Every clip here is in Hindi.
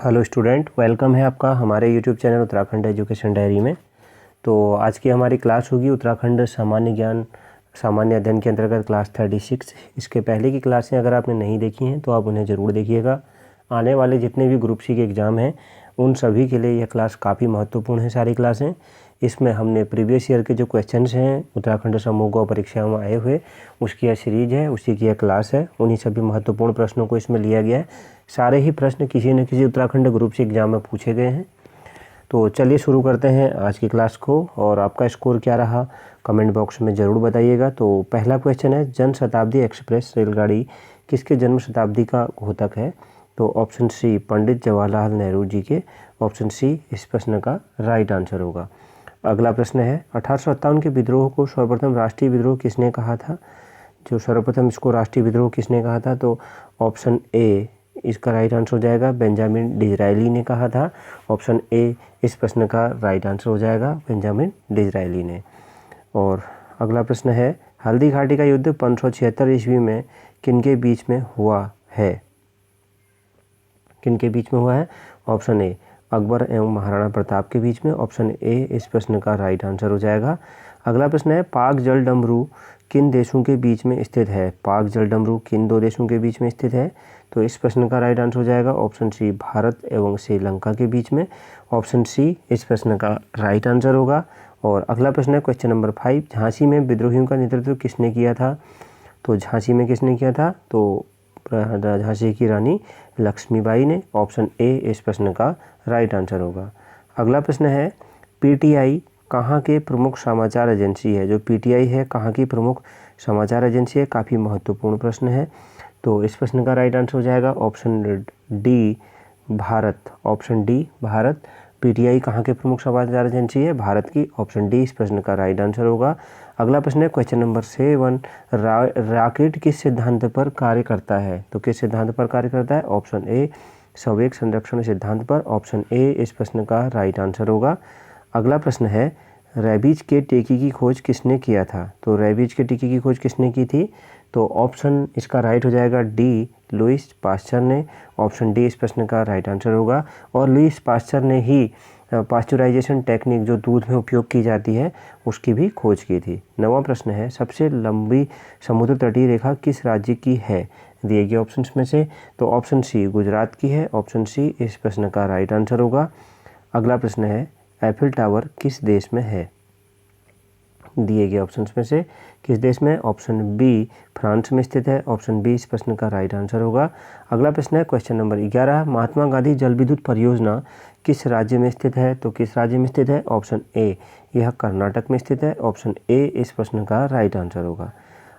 हेलो स्टूडेंट, वेलकम है आपका हमारे YouTube channel Uttarakhand education diary में। तो आज की हमारी क्लास होगी उत्तराखंड सामान्य ज्ञान सामान्य अध्ययन के अंतर्गत क्लास 36। इसके पहले की क्लासें अगर आपने नहीं देखी हैं तो आप उन्हें ज़रूर देखिएगा। आने वाले जितने भी ग्रुप सी के एग्ज़ाम हैं उन सभी के लिए यह क्लास काफ़ी महत्वपूर्ण है। सारी क्लासें इसमें हमने प्रीवियस ईयर के जो क्वेश्चंस हैं उत्तराखंड समूह गौ परीक्षाओं में आए हुए उसकी यह सीरीज़ है, उसी की यह क्लास है। उन्हीं सभी महत्वपूर्ण प्रश्नों को इसमें लिया गया है। सारे ही प्रश्न किसी न किसी उत्तराखंड ग्रुप सी एग्ज़ाम में पूछे गए हैं। तो चलिए शुरू करते हैं आज की क्लास को। और आपका स्कोर क्या रहा कमेंट बॉक्स में ज़रूर बताइएगा। तो पहला क्वेश्चन है, जन शताब्दी एक्सप्रेस रेलगाड़ी किसके जन्म शताब्दी का घोतक है? तो ऑप्शन सी पंडित जवाहरलाल नेहरू जी के। ऑप्शन सी इस प्रश्न का राइट आंसर होगा। अगला प्रश्न है, 1857 के विद्रोह को सर्वप्रथम राष्ट्रीय विद्रोह किसने कहा था? जो सर्वप्रथम इसको राष्ट्रीय विद्रोह किसने कहा था? तो ऑप्शन ए इसका राइट आंसर हो जाएगा, बेंजामिन डिज़रायली ने कहा था। ऑप्शन ए इस प्रश्न का राइट आंसर हो जाएगा, बेंजामिन डिज़रायली ने। और अगला प्रश्न है, हल्दी घाटी का युद्ध 1576 ईस्वी में किनके बीच में हुआ है? किनके बीच में हुआ है? ऑप्शन ए अकबर एवं महाराणा प्रताप के बीच में। ऑप्शन ए इस प्रश्न का राइट आंसर हो जाएगा। अगला प्रश्न है, पाक जल डमरू किन देशों के बीच में स्थित है? पाक जल डमरू किन दो देशों के बीच में स्थित है? तो इस प्रश्न का राइट आंसर हो जाएगा ऑप्शन सी भारत एवं श्रीलंका के बीच में। ऑप्शन सी इस प्रश्न का राइट आंसर होगा। और अगला प्रश्न है क्वेश्चन नंबर 5, झांसी में विद्रोहियों का नेतृत्व किसने किया था? तो झांसी में किसने किया था? तो झांसी की रानी लक्ष्मीबाई ने। ऑप्शन ए इस प्रश्न का राइट आंसर होगा। अगला प्रश्न है, पीटीआई कहाँ के प्रमुख समाचार एजेंसी है? जो पीटीआई है कहाँ की प्रमुख समाचार एजेंसी है? काफ़ी महत्वपूर्ण प्रश्न है। तो इस प्रश्न का राइट आंसर हो जाएगा option D Bharat. Option D Bharat. PTI कहाँ के प्रमुख समाचार एजेंसी है? भारत की। ऑप्शन डी इस प्रश्न का राइट आंसर होगा। अगला प्रश्न है क्वेश्चन नंबर 7, रॉकेट किस सिद्धांत पर कार्य करता है? तो किस सिद्धांत पर कार्य करता है? ऑप्शन ए संवेग संरक्षण सिद्धांत पर। ऑप्शन ए इस प्रश्न का राइट आंसर होगा। अगला प्रश्न है, रेबीज के टीके की खोज किसने किया था? तो रेबीज के टीके की खोज किसने की थी? तो ऑप्शन इसका राइट हो जाएगा डी लुईस पास्चर ने। ऑप्शन डी इस प्रश्न का राइट आंसर होगा। और लुईस पास्चर ने ही पास्चुराइजेशन टेक्निक जो दूध में उपयोग की जाती है उसकी भी खोज की थी। 9वां प्रश्न है, सबसे लंबी समुद्र तटीय रेखा किस राज्य की है? दिए गए ऑप्शंस में से। तो ऑप्शन सी गुजरात की है। ऑप्शन सी इस प्रश्न का राइट आंसर होगा। अगला प्रश्न है, एफिल टावर किस देश में है? दिए गए ऑप्शंस में से किस देश में? ऑप्शन बी फ्रांस में स्थित है। ऑप्शन बी इस प्रश्न का राइट आंसर होगा। अगला प्रश्न है क्वेश्चन नंबर 11, महात्मा गांधी जल विद्युत परियोजना किस राज्य में स्थित है? तो किस राज्य में स्थित है? ऑप्शन ए यह कर्नाटक में स्थित है। ऑप्शन ए इस प्रश्न का राइट आंसर होगा।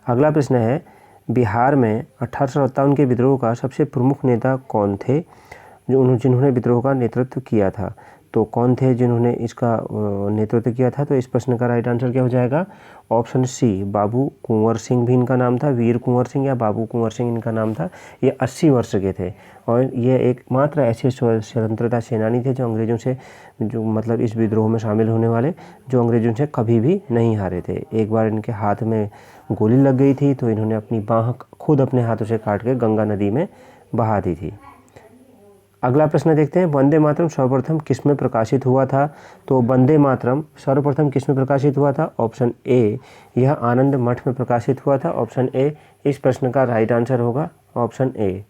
अगला प्रश्न है, बिहार में 1857 के विद्रोह का सबसे प्रमुख नेता कौन थे जिन्होंने विद्रोह का नेतृत्व किया था? तो कौन थे जिन्होंने इसका नेतृत्व किया था? तो इस प्रश्न का राइट आंसर क्या हो जाएगा? ऑप्शन सी बाबू कुंवर सिंह भी इनका नाम था। वीर कुंवर सिंह या बाबू कुंवर सिंह इनका नाम था। ये 80 वर्ष के थे और ये एकमात्र ऐसे स्वतंत्रता सेनानी थे जो अंग्रेज़ों से मतलब इस विद्रोह में शामिल होने वाले जो अंग्रेज़ों से कभी भी नहीं हारे थे। एक बार इनके हाथ में गोली लग गई थी तो इन्होंने अपनी बाँह खुद अपने हाथों से काट के गंगा नदी में बहा दी थी। अगला प्रश्न देखते हैं, वंदे मातरम सर्वप्रथम किस में प्रकाशित हुआ था? तो वंदे मातरम सर्वप्रथम किस में प्रकाशित हुआ था? ऑप्शन ए यह आनंद मठ में प्रकाशित हुआ था। ऑप्शन ए इस प्रश्न का राइट आंसर होगा। Option A.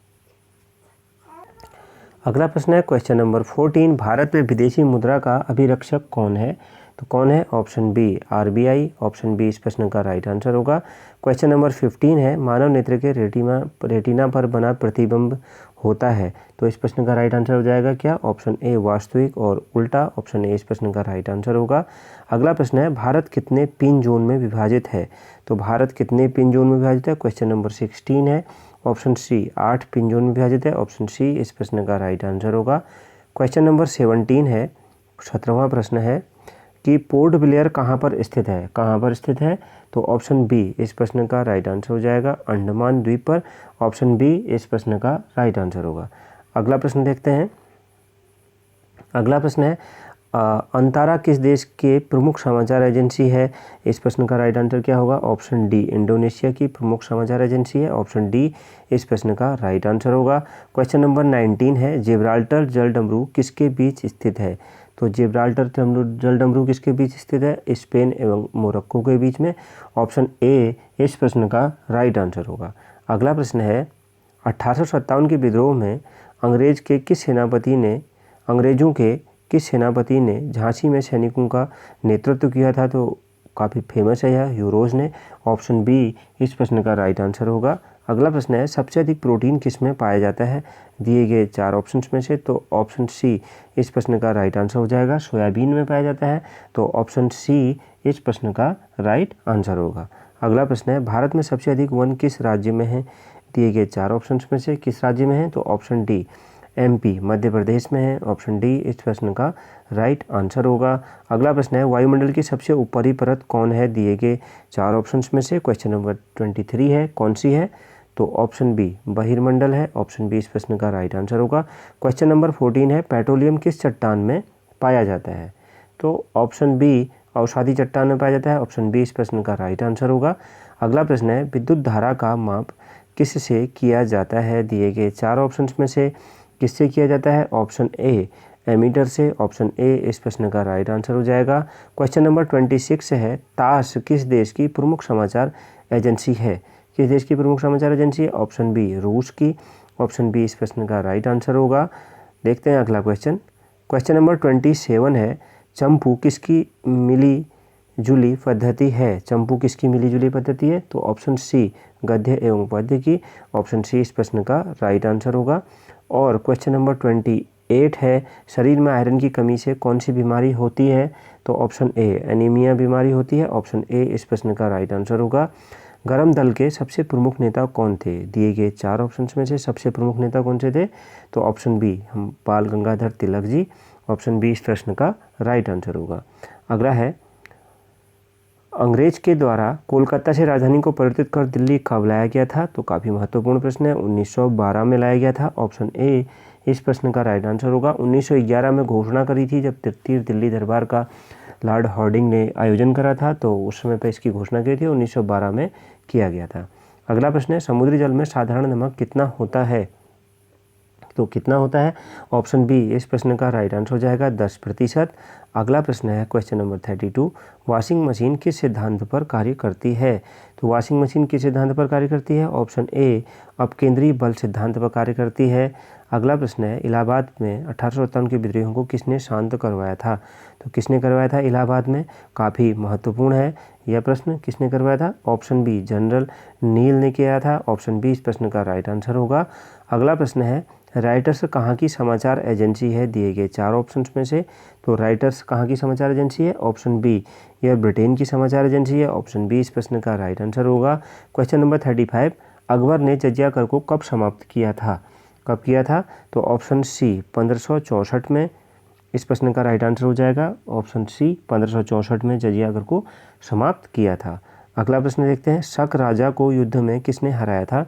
अगला प्रश्न है क्वेश्चन नंबर 14, भारत में विदेशी मुद्रा का अभिरक्षक कौन है? तो कौन है? Option B RBI. Option B इस प्रश्न का राइट आंसर होगा। क्वेश्चन नंबर 15 है, मानव नेत्र के रेटिना पर बना प्रतिबिंब होता है। तो इस प्रश्न का राइट आंसर हो जाएगा क्या? ऑप्शन ए वास्तविक और उल्टा। ऑप्शन ए इस प्रश्न का राइट आंसर होगा। अगला प्रश्न है, भारत कितने पिन जोन में विभाजित है? तो भारत कितने पिन जोन में विभाजित है? क्वेश्चन नंबर 16 है। ऑप्शन सी 8 पिन जोन में विभाजित है। ऑप्शन सी इस प्रश्न का राइट आंसर होगा। क्वेश्चन नंबर 17 है, 17वां प्रश्न है कि पोर्ट ब्लेयर कहाँ पर स्थित है? कहाँ पर स्थित है? तो ऑप्शन बी इस प्रश्न का राइट आंसर हो जाएगा, अंडमान द्वीप पर। ऑप्शन बी इस प्रश्न का राइट आंसर होगा। अगला प्रश्न देखते हैं। अगला प्रश्न है, अंतारा किस देश के प्रमुख समाचार एजेंसी है? इस प्रश्न का राइट आंसर क्या होगा? ऑप्शन डी, इंडोनेशिया की प्रमुख समाचार एजेंसी है। ऑप्शन डी इस प्रश्न का राइट आंसर होगा। क्वेश्चन नंबर 19 है, जिब्राल्टर जलडमरू किसके बीच स्थित है? तो जिब्राल्टर जलडमरू किसके बीच स्थित है? स्पेन एवं मोरक्को के बीच में। ऑप्शन ए इस प्रश्न का राइट आंसर होगा। अगला प्रश्न है, 1857 के विद्रोह में अंग्रेजों के किस सेनापति ने झांसी में सैनिकों का नेतृत्व किया था? तो काफ़ी फेमस है यह, ह्यूरोज ने। ऑप्शन बी इस प्रश्न का राइट आंसर होगा। अगला प्रश्न है, सबसे अधिक प्रोटीन किस में पाया जाता है? दिए गए 4 ऑप्शंस में से तो ऑप्शन सी इस प्रश्न का राइट आंसर हो जाएगा। सोयाबीन में पाया जाता है, तो ऑप्शन सी इस प्रश्न का राइट आंसर होगा। अगला प्रश्न है, भारत में सबसे अधिक वन किस राज्य में है? दिए गए 4 ऑप्शंस में से किस राज्य में है? तो option D, MP, Madhya Pradesh में है। ऑप्शन डी इस प्रश्न का राइट आंसर होगा। अगला प्रश्न है, वायुमंडल की सबसे ऊपरी परत कौन है? दिए गए 4 ऑप्शंस में से क्वेश्चन नंबर 23 है, कौन सी है? तो ऑप्शन बी, बहिर्मंडल है। ऑप्शन बी इस प्रश्न का राइट आंसर होगा। क्वेश्चन नंबर 14 है, पेट्रोलियम किस चट्टान में पाया जाता है? तो ऑप्शन बी, अवसादी चट्टान में पाया जाता है। ऑप्शन बी इस प्रश्न का राइट आंसर होगा। अगला प्रश्न है, विद्युत धारा का माप किससे किया जाता है? दिए गए 4 ऑप्शंस में से किससे किया जाता है? ऑप्शन ए, एमीटर से। ऑप्शन ए इस प्रश्न का राइट आंसर हो जाएगा। क्वेश्चन नंबर 26 है, तास किस देश की प्रमुख समाचार एजेंसी है? किस देश की प्रमुख समाचार एजेंसी है? ऑप्शन बी, रूस की। ऑप्शन बी इस प्रश्न का राइट आंसर होगा। देखते हैं अगला क्वेश्चन। क्वेश्चन नंबर 27 है, चंपू किसकी मिली जुली पद्धति है? चंपू किसकी मिली जुली पद्धति है? तो ऑप्शन सी, गद्य एवं पद्य की। ऑप्शन सी इस प्रश्न का राइट आंसर होगा। और क्वेश्चन नंबर 28 है, शरीर में आयरन की कमी से कौन सी बीमारी होती है? तो ऑप्शन ए, एनीमिया बीमारी होती है। ऑप्शन ए इस प्रश्न का राइट आंसर होगा। गरम दल के सबसे प्रमुख नेता कौन थे? दिए गए 4 ऑप्शंस में से सबसे प्रमुख नेता कौन से थे? तो ऑप्शन बी, हम बाल गंगाधर तिलक जी। ऑप्शन बी इस प्रश्न का राइट आंसर होगा। अगला है, अंग्रेज के द्वारा कोलकाता से राजधानी को परिवर्तित कर दिल्ली कब लाया गया था? तो काफ़ी महत्वपूर्ण प्रश्न है, 1912 में लाया गया था। ऑप्शन ए इस प्रश्न का राइट आंसर होगा। 1911 में घोषणा करी थी जब तृतीय दिल्ली दरबार का लॉर्ड हार्डिंग ने आयोजन करा था, तो उस समय पर इसकी घोषणा की थी, 1912 में किया गया था। अगला प्रश्न है, समुद्री जल में साधारण नमक कितना होता है? तो कितना होता है? ऑप्शन बी इस प्रश्न का राइट आंसर हो जाएगा, 10%। अगला प्रश्न है क्वेश्चन नंबर 32, वॉशिंग मशीन किस सिद्धांत पर कार्य करती है? तो वॉशिंग मशीन किस सिद्धांत पर कार्य करती है? ऑप्शन ए, अपकेंद्रीय बल सिद्धांत पर कार्य करती है। अगला प्रश्न है, इलाहाबाद में 1857 के विद्रोहियों को किसने शांत करवाया था? तो किसने करवाया था इलाहाबाद में? काफ़ी महत्वपूर्ण है यह प्रश्न, किसने करवाया था? ऑप्शन बी, जनरल नील ने किया था। ऑप्शन बी इस प्रश्न का राइट आंसर होगा। अगला प्रश्न है, राइटर्स कहाँ की समाचार एजेंसी है? दिए गए 4 ऑप्शंस में से तो राइटर्स कहाँ की समाचार एजेंसी है? ऑप्शन बी, यह ब्रिटेन की समाचार एजेंसी है। ऑप्शन बी इस प्रश्न का राइट आंसर होगा। क्वेश्चन नंबर 35, अकबर ने जजिया कर को कब समाप्त किया था? कब किया था? तो ऑप्शन सी, 1564 में। इस प्रश्न का राइट आंसर हो जाएगा। ऑप्शन सी, 1564 में जजिया कर को समाप्त किया था। अगला प्रश्न देखते हैं, शक राजा को युद्ध में किसने हराया था?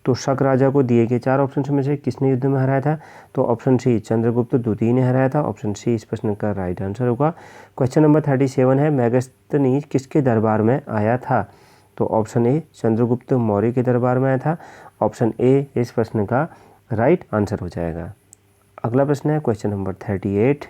तो शक राजा को दिए गए 4 ऑप्शन में से किसने युद्ध में हराया था? तो ऑप्शन सी, चंद्रगुप्त द्वितीय ने हराया था। ऑप्शन सी इस प्रश्न का राइट आंसर होगा। क्वेश्चन नंबर 37 है, मेगास्थनीज किसके दरबार में आया था? तो ऑप्शन ए, चंद्रगुप्त मौर्य के दरबार में आया था। ऑप्शन ए इस प्रश्न का राइट आंसर हो जाएगा। अगला प्रश्न है क्वेश्चन नंबर 38।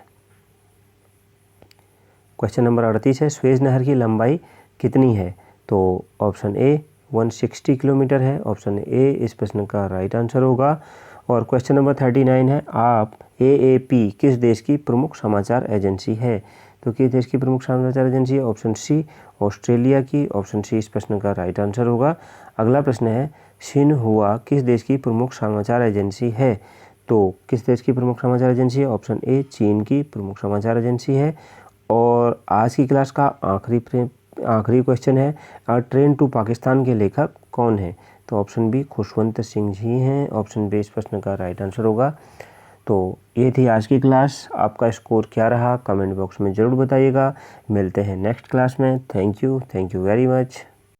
क्वेश्चन नंबर 38 है, सुएज नहर की लंबाई कितनी है? तो ऑप्शन ए 160 किलोमीटर है। ऑप्शन ए इस प्रश्न का राइट आंसर होगा। और क्वेश्चन नंबर 39 है, आप AAP किस देश की प्रमुख समाचार एजेंसी है? तो किस देश की प्रमुख समाचार एजेंसी है? ऑप्शन सी, ऑस्ट्रेलिया की। ऑप्शन सी इस प्रश्न का राइट आंसर होगा। अगला प्रश्न है, शिन्हुआ किस देश की प्रमुख समाचार एजेंसी है? तो किस देश की प्रमुख समाचार एजेंसी है? ऑप्शन ए, चीन की प्रमुख समाचार एजेंसी है। और आज की क्लास का आखिरी क्वेश्चन है, ट्रेन टू पाकिस्तान के लेखक कौन है? तो ऑप्शन बी, खुशवंत सिंह जी हैं। ऑप्शन बी इस प्रश्न का राइट आंसर होगा। तो ये थी आज की क्लास। आपका स्कोर क्या रहा कमेंट बॉक्स में ज़रूर बताइएगा। मिलते हैं नेक्स्ट क्लास में। Thank you very much.